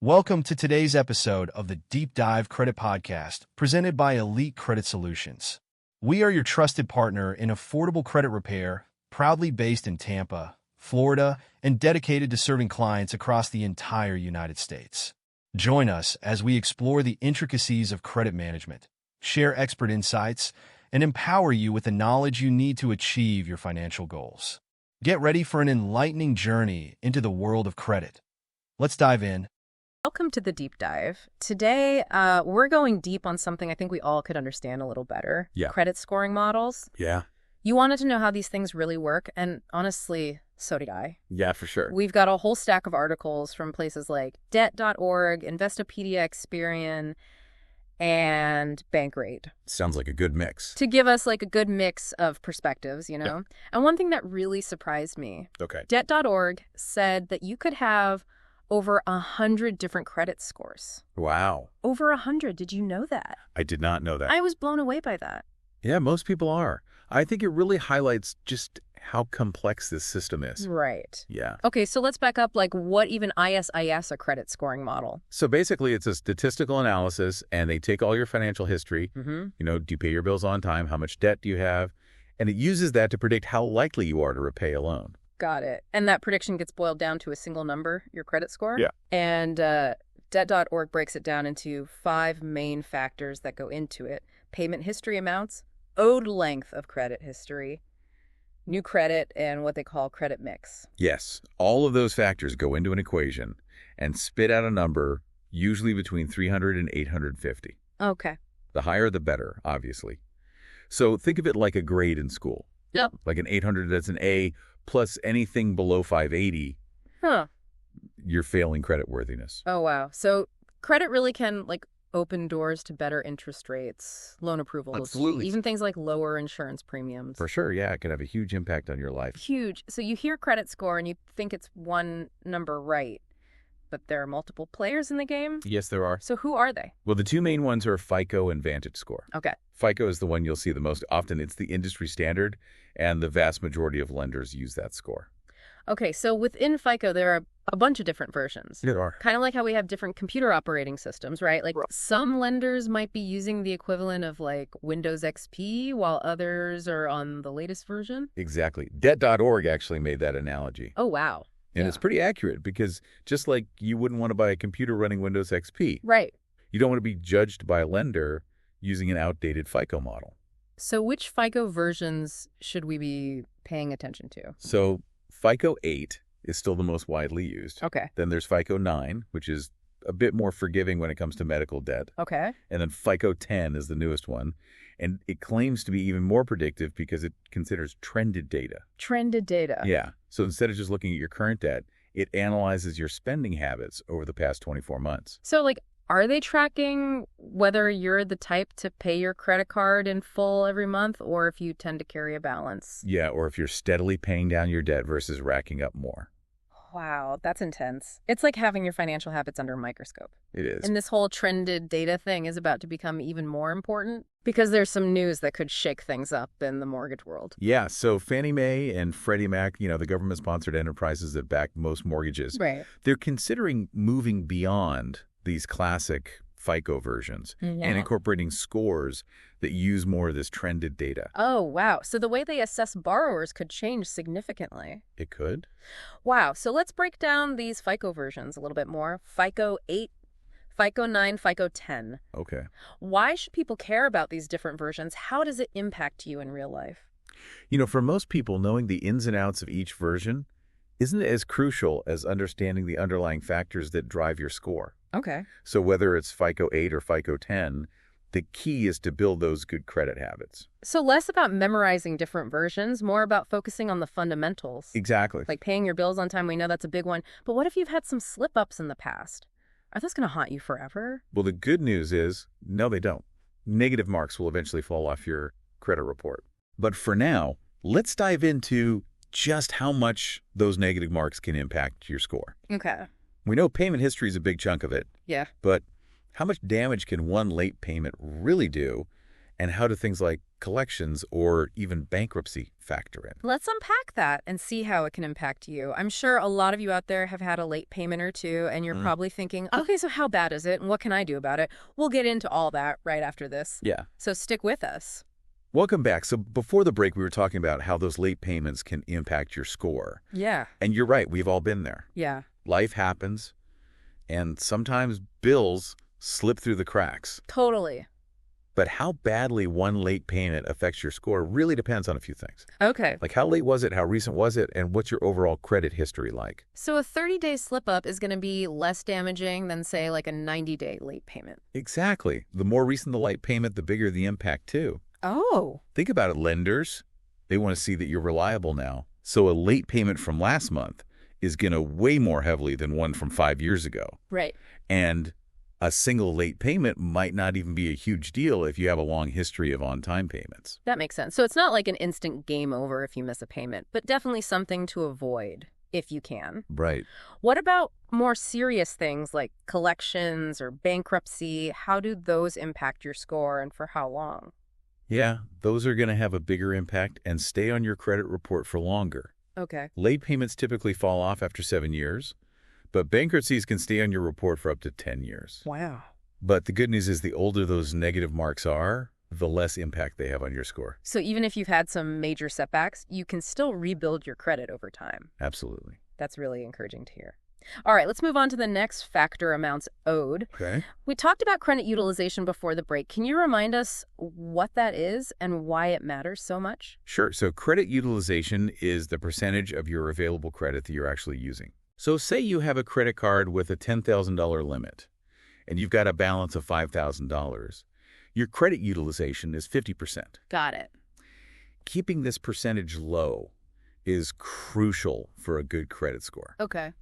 Welcome to today's episode of the Deep Dive Credit Podcast, presented by Elite Credit Solutions. We are your trusted partner in affordable credit repair, proudly based in Tampa, Florida, and dedicated to serving clients across the entire United States. Join us as we explore the intricacies of credit management, share expert insights, and empower you with the knowledge you need to achieve your financial goals. Get ready for an enlightening journey into the world of credit. Let's dive in. Welcome to the Deep Dive. Today, we're going deep on something I think we all could understand a little better. Yeah. Credit scoring models. Yeah. You wanted to know how these things really work, and honestly, so did I. Yeah, for sure. We've got a whole stack of articles from places like Debt.org, Investopedia, Experian, and Bankrate Sounds like a good mix. to give us like a good mix of perspectives, you know? Yeah. And one thing that really surprised me, Okay. Debt.org said that you could have over 100 different credit scores. Wow. Over 100. Did you know that? I did not know that. I was blown away by that. Yeah, most people are. I think it really highlights just how complex this system is. Right. Yeah. Okay, so let's back up. Like, what even is a credit scoring model? So basically, it's a statistical analysis, and they take all your financial history. Mm-hmm. You know, do you pay your bills on time? How much debt do you have? And it uses that to predict how likely you are to repay a loan. Got it. And that prediction gets boiled down to a single number, your credit score? Yeah. And Debt.org breaks it down into 5 main factors that go into it. Payment history amounts, owed length of credit history, new credit, and what they call credit mix. Yes, all of those factors go into an equation and spit out a number, usually between 300 and 850. Okay. The higher, the better, obviously. So think of it like a grade in school. Yep. Like an 800, that's an A, plus anything below 580, Huh. you're failing creditworthiness. Oh, wow. So credit really can, like, open doors to better interest rates, loan approvals. Absolutely. Even things like lower insurance premiums. For sure, yeah, it can have a huge impact on your life. Huge. So you hear credit score and you think it's one number right, but there are multiple players in the game. Yes, there are. So who are they? Well, the two main ones are FICO and VantageScore. Okay. FICO is the one you'll see the most often. It's the industry standard, and the vast majority of lenders use that score. Okay, so within FICO, there are a bunch of different versions. There are. Kind of like how we have different computer operating systems, right? Like some lenders might be using the equivalent of like Windows XP while others are on the latest version. Exactly. Debt.org actually made that analogy. Oh, wow. And Yeah. it's pretty accurate because just like you wouldn't want to buy a computer running Windows XP, Right. you don't want to be judged by a lender using an outdated FICO model. So which FICO versions should we be paying attention to? So FICO 8 is still the most widely used. Okay. Then there's FICO 9, which is a bit more forgiving when it comes to medical debt. Okay. And then FICO 10 is the newest one. And it claims to be even more predictive because it considers trended data. Trended data. Yeah. So instead of just looking at your current debt, it analyzes your spending habits over the past 24 months. So, like, are they tracking whether you're the type to pay your credit card in full every month or if you tend to carry a balance? Yeah, or if you're steadily paying down your debt versus racking up more. Wow, that's intense. It's like having your financial habits under a microscope. It is. And this whole trended data thing is about to become even more important because there's some news that could shake things up in the mortgage world. Yeah, so Fannie Mae and Freddie Mac, you know, the government-sponsored enterprises that back most mortgages, Right. they're considering moving beyond these classic FICO versions and incorporating scores that use more of this trended data. Oh, wow. So the way they assess borrowers could change significantly. It could. Wow. So let's break down these FICO versions a little bit more. FICO 8, FICO 9, FICO 10. Okay. Why should people care about these different versions? How does it impact you in real life? You know, for most people, knowing the ins and outs of each version isn't as crucial as understanding the underlying factors that drive your score. Okay. So whether it's FICO 8 or FICO 10, the key is to build those good credit habits. So less about memorizing different versions, more about focusing on the fundamentals. Exactly. Like paying your bills on time, we know that's a big one. But what if you've had some slip-ups in the past? Are those going to haunt you forever? Well, the good news is, no, they don't. Negative marks will eventually fall off your credit report. But for now, let's dive into just how much those negative marks can impact your score. Okay. We know payment history is a big chunk of it, Yeah. but how much damage can one late payment really do? And how do things like collections or even bankruptcy factor in? Let's unpack that and see how it can impact you. I'm sure a lot of you out there have had a late payment or two, and you're probably thinking, okay, so how bad is it, and what can I do about it? We'll get into all that right after this. Yeah. So stick with us. Welcome back. So before the break, we were talking about how those late payments can impact your score. Yeah. And you're right. We've all been there. Yeah. Life happens, and sometimes bills slip through the cracks. Totally. But how badly one late payment affects your score really depends on a few things. Okay. Like how late was it, how recent was it, and what's your overall credit history like? So a 30-day slip-up is going to be less damaging than, say, like a 90-day late payment. Exactly. The more recent the late payment, the bigger the impact, too. Oh. Think about it, lenders. They want to see that you're reliable now. So a late payment from last month is going to weigh more heavily than one from 5 years ago. Right. And a single late payment might not even be a huge deal if you have a long history of on-time payments. That makes sense. So it's not like an instant game over if you miss a payment, but definitely something to avoid if you can. Right. What about more serious things like collections or bankruptcy? How do those impact your score and for how long? Yeah, those are going to have a bigger impact and stay on your credit report for longer. Okay. Late payments typically fall off after 7 years, but bankruptcies can stay on your report for up to 10 years. Wow. But the good news is the older those negative marks are, the less impact they have on your score. So even if you've had some major setbacks, you can still rebuild your credit over time. Absolutely. That's really encouraging to hear. All right, let's move on to the next factor, amounts owed. Okay. We talked about credit utilization before the break. Can you remind us what that is and why it matters so much? Sure. So credit utilization is the percentage of your available credit that you're actually using. So say you have a credit card with a $10,000 limit and you've got a balance of $5,000. Your credit utilization is 50%. Got it. Keeping this percentage low is crucial for a good credit score. Okay.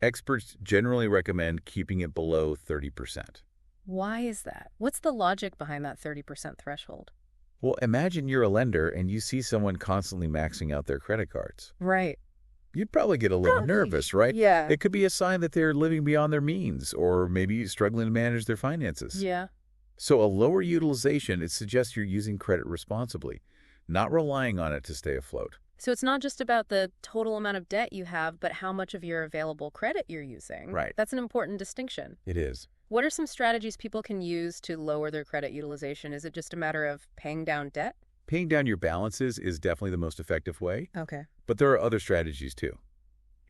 Experts generally recommend keeping it below 30%. Why is that? What's the logic behind that 30% threshold? Well, imagine you're a lender and you see someone constantly maxing out their credit cards. Right. You'd probably get a little nervous, right? Yeah. It could be a sign that they're living beyond their means or maybe struggling to manage their finances. Yeah. So a lower utilization, it suggests you're using credit responsibly, not relying on it to stay afloat. So it's not just about the total amount of debt you have, but how much of your available credit you're using. Right. That's an important distinction. It is. What are some strategies people can use to lower their credit utilization? Is it just a matter of paying down debt? Paying down your balances is definitely the most effective way, Okay. but there are other strategies too.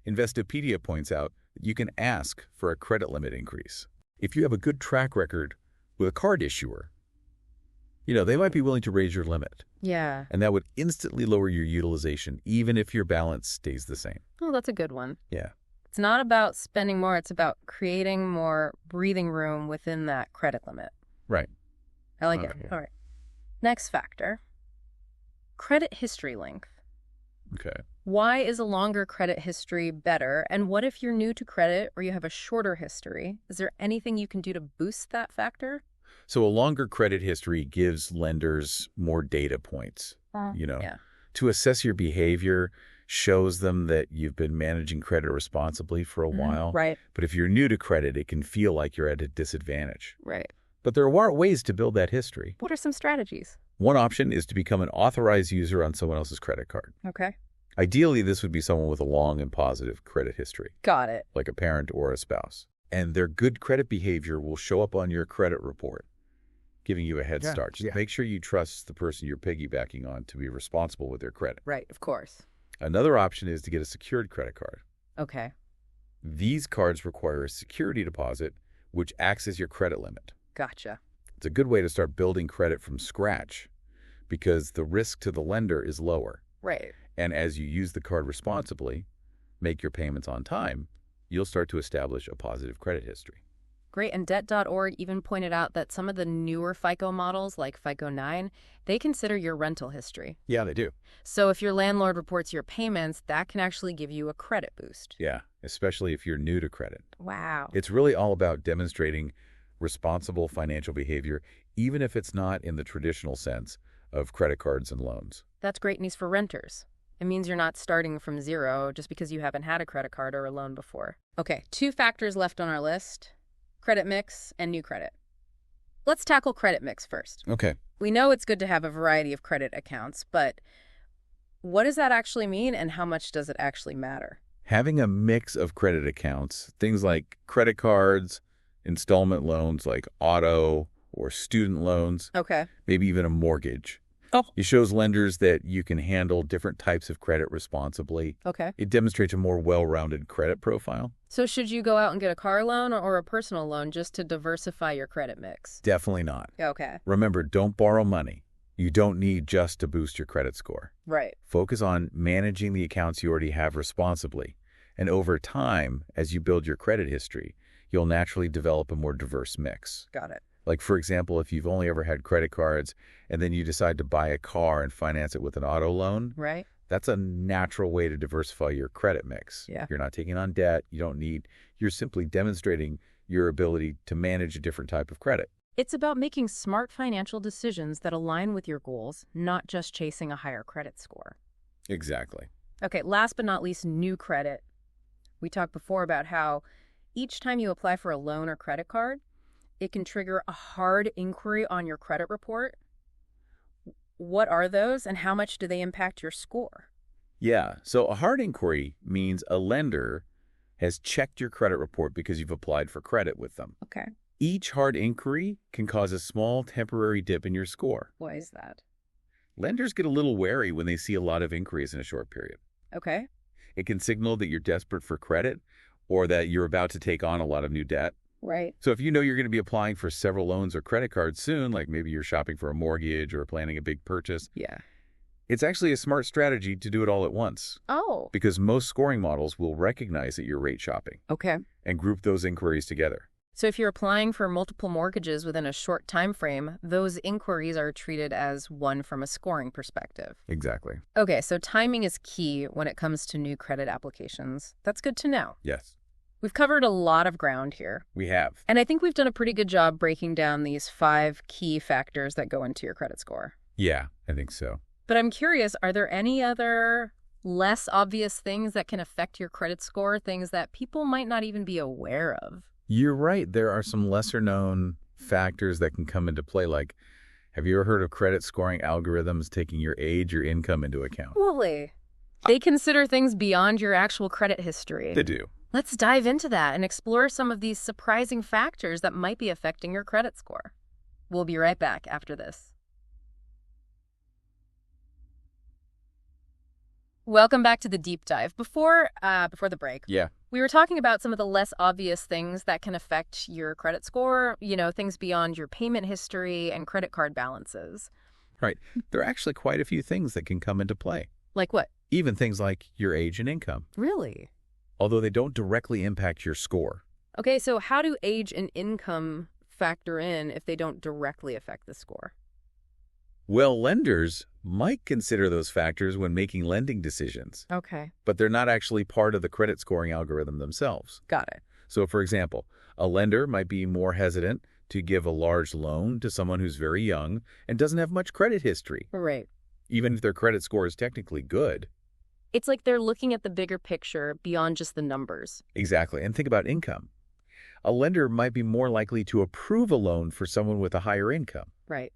Investopedia points out that you can ask for a credit limit increase. If you have a good track record with a card issuer, they might be willing to raise your limit. Yeah. And that would instantly lower your utilization, even if your balance stays the same. Oh, that's a good one. Yeah. It's not about spending more. It's about creating more breathing room within that credit limit. Right. I like it. Okay. All right. Next factor, credit history length. Okay. Why is a longer credit history better? And what if you're new to credit or you have a shorter history? Is there anything you can do to boost that factor? So a longer credit history gives lenders more data points, Yeah. to assess your behavior, shows them that you've been managing credit responsibly for a while. Right. But if you're new to credit, it can feel like you're at a disadvantage. Right. But there are ways to build that history. What are some strategies? One option is to become an authorized user on someone else's credit card. Okay. Ideally, this would be someone with a long and positive credit history, Got it. like a parent or a spouse. And their good credit behavior will show up on your credit report, giving you a head start. Just make sure you trust the person you're piggybacking on to be responsible with their credit. Right. Of course. Another option is to get a secured credit card. Okay. These cards require a security deposit, which acts as your credit limit. Gotcha. It's a good way to start building credit from scratch because the risk to the lender is lower. Right. And as you use the card responsibly, make your payments on time, you'll start to establish a positive credit history. Great. And Debt.org even pointed out that some of the newer FICO models, like FICO 9, they consider your rental history. Yeah, they do. So if your landlord reports your payments, that can actually give you a credit boost. Yeah, especially if you're new to credit. Wow. It's really all about demonstrating responsible financial behavior, even if it's not in the traditional sense of credit cards and loans. That's great news for renters. It means you're not starting from zero just because you haven't had a credit card or a loan before. Okay, 2 factors left on our list: credit mix and new credit. let's tackle credit mix first. Okay. We know it's good to have a variety of credit accounts, but what does that actually mean and how much does it actually matter? Having a mix of credit accounts, things like credit cards, installment loans like auto or student loans, Okay. maybe even a mortgage. Oh. It shows lenders that you can handle different types of credit responsibly. Okay. It demonstrates a more well-rounded credit profile. So should you go out and get a car loan or a personal loan just to diversify your credit mix? Definitely not. Okay. Remember, don't borrow money. You don't need just to boost your credit score. Right. Focus on managing the accounts you already have responsibly. And over time, as you build your credit history, you'll naturally develop a more diverse mix. Got it. Like, for example, if you've only ever had credit cards and then you decide to buy a car and finance it with an auto loan, Right. that's a natural way to diversify your credit mix. Yeah. You're not taking on debt. You're simply demonstrating your ability to manage a different type of credit. It's about making smart financial decisions that align with your goals, not just chasing a higher credit score. Exactly. Okay, last but not least, new credit. We talked before about how each time you apply for a loan or credit card, it can trigger a hard inquiry on your credit report. What are those and how much do they impact your score? Yeah. So a hard inquiry means a lender has checked your credit report because you've applied for credit with them. Okay. Each hard inquiry can cause a small temporary dip in your score. Why is that? Lenders get a little wary when they see a lot of inquiries in a short period. Okay. It can signal that you're desperate for credit or that you're about to take on a lot of new debt. Right. So if you know you're going to be applying for several loans or credit cards soon, like maybe you're shopping for a mortgage or planning a big purchase, Yeah. it's actually a smart strategy to do it all at once Oh. because most scoring models will recognize that you're rate shopping Okay. and group those inquiries together. So if you're applying for multiple mortgages within a short time frame, those inquiries are treated as one from a scoring perspective. Exactly. Okay, so timing is key when it comes to new credit applications. That's good to know. Yes, We've covered a lot of ground here, we have. and I think we've done a pretty good job breaking down these 5 key factors that go into your credit score. Yeah, I think so. But I'm curious, are there any other less obvious things that can affect your credit score, things that people might not even be aware of? You're right. There are some lesser known factors that can come into play. Like, have you ever heard of credit scoring algorithms taking your age or income into account? Really? They consider things beyond your actual credit history. They do. Let's dive into that and explore some of these surprising factors that might be affecting your credit score. We'll be right back after this. Welcome back to the deep dive. Before the break, Yeah. we were talking about some of the less obvious things that can affect your credit score, things beyond your payment history and credit card balances. Right. There are actually quite a few things that can come into play. Like what? Even things like your age and income, Really? although they don't directly impact your score. Okay, so how do age and income factor in if they don't directly affect the score? Well, lenders might consider those factors when making lending decisions, Okay, but they're not actually part of the credit scoring algorithm themselves. got it. So, for example, a lender might be more hesitant to give a large loan to someone who's very young and doesn't have much credit history, Right. even if their credit score is technically good. It's like they're looking at the bigger picture beyond just the numbers. Exactly. And think about income. A lender might be more likely to approve a loan for someone with a higher income, Right.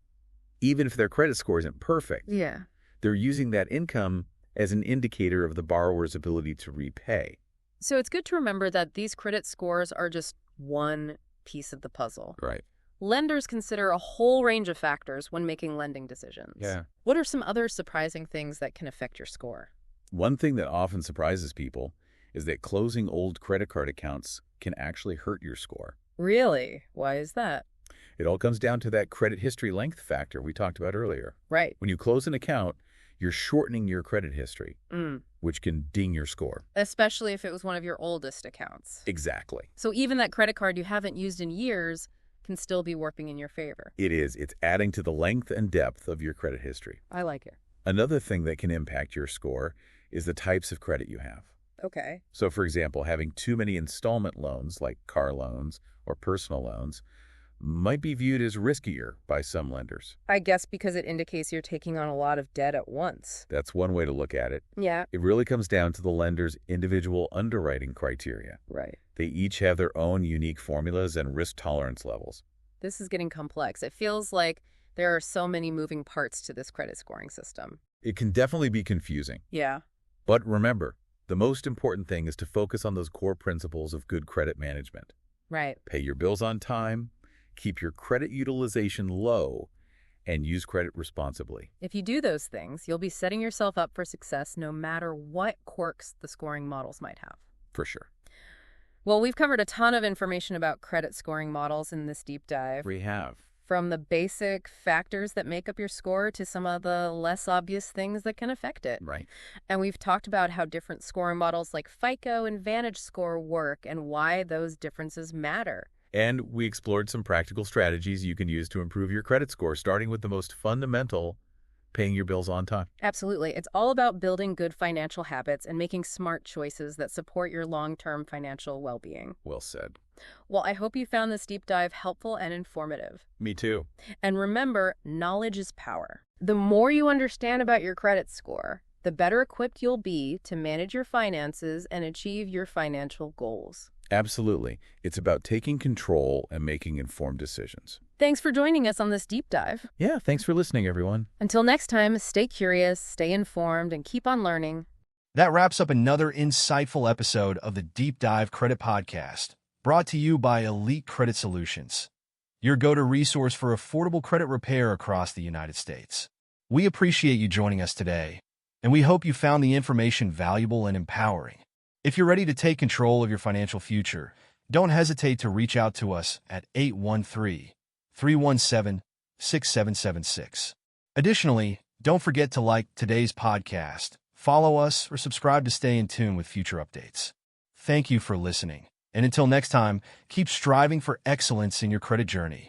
even if their credit score isn't perfect. Yeah. They're using that income as an indicator of the borrower's ability to repay. So it's good to remember that these credit scores are just one piece of the puzzle. Right. Lenders consider a whole range of factors when making lending decisions. Yeah. What are some other surprising things that can affect your score? One thing that often surprises people is that closing old credit card accounts can actually hurt your score. Really? Why is that? It all comes down to that credit history length factor we talked about earlier. Right. When you close an account, you're shortening your credit history, which can ding your score. Especially if it was one of your oldest accounts. Exactly. So even that credit card you haven't used in years can still be working in your favor. It is. It's adding to the length and depth of your credit history. I like it. Another thing that can impact your score is the types of credit you have. Okay. So, for example, having too many installment loans, like car loans or personal loans, might be viewed as riskier by some lenders. I guess because it indicates you're taking on a lot of debt at once. That's one way to look at it. Yeah. It really comes down to the lender's individual underwriting criteria. Right. They each have their own unique formulas and risk tolerance levels. This is getting complex. It feels like there are so many moving parts to this credit scoring system. It can definitely be confusing. Yeah. But remember, the most important thing is to focus on those core principles of good credit management. Right. Pay your bills on time, keep your credit utilization low, and use credit responsibly. If you do those things, you'll be setting yourself up for success no matter what quirks the scoring models might have. For sure. Well, we've covered a ton of information about credit scoring models in this deep dive. We have. From the basic factors that make up your score to some of the less obvious things that can affect it. Right. And we've talked about how different scoring models like FICO and VantageScore work and why those differences matter. And we explored some practical strategies you can use to improve your credit score, starting with the most fundamental, paying your bills on time. Absolutely. It's all about building good financial habits and making smart choices that support your long-term financial well-being. Well said. Well, I hope you found this deep dive helpful and informative. Me too. And remember, knowledge is power. The more you understand about your credit score, the better equipped you'll be to manage your finances and achieve your financial goals. Absolutely. It's about taking control and making informed decisions. Thanks for joining us on this deep dive. Yeah, thanks for listening, everyone. Until next time, stay curious, stay informed, and keep on learning. That wraps up another insightful episode of the Deep Dive Credit Podcast, brought to you by Elite Credit Solutions, your go-to resource for affordable credit repair across the United States. We appreciate you joining us today, and we hope you found the information valuable and empowering. If you're ready to take control of your financial future, don't hesitate to reach out to us at 813-317-6776. Additionally, don't forget to like today's podcast, follow us, or subscribe to stay in tune with future updates. Thank you for listening, and until next time, keep striving for excellence in your credit journey.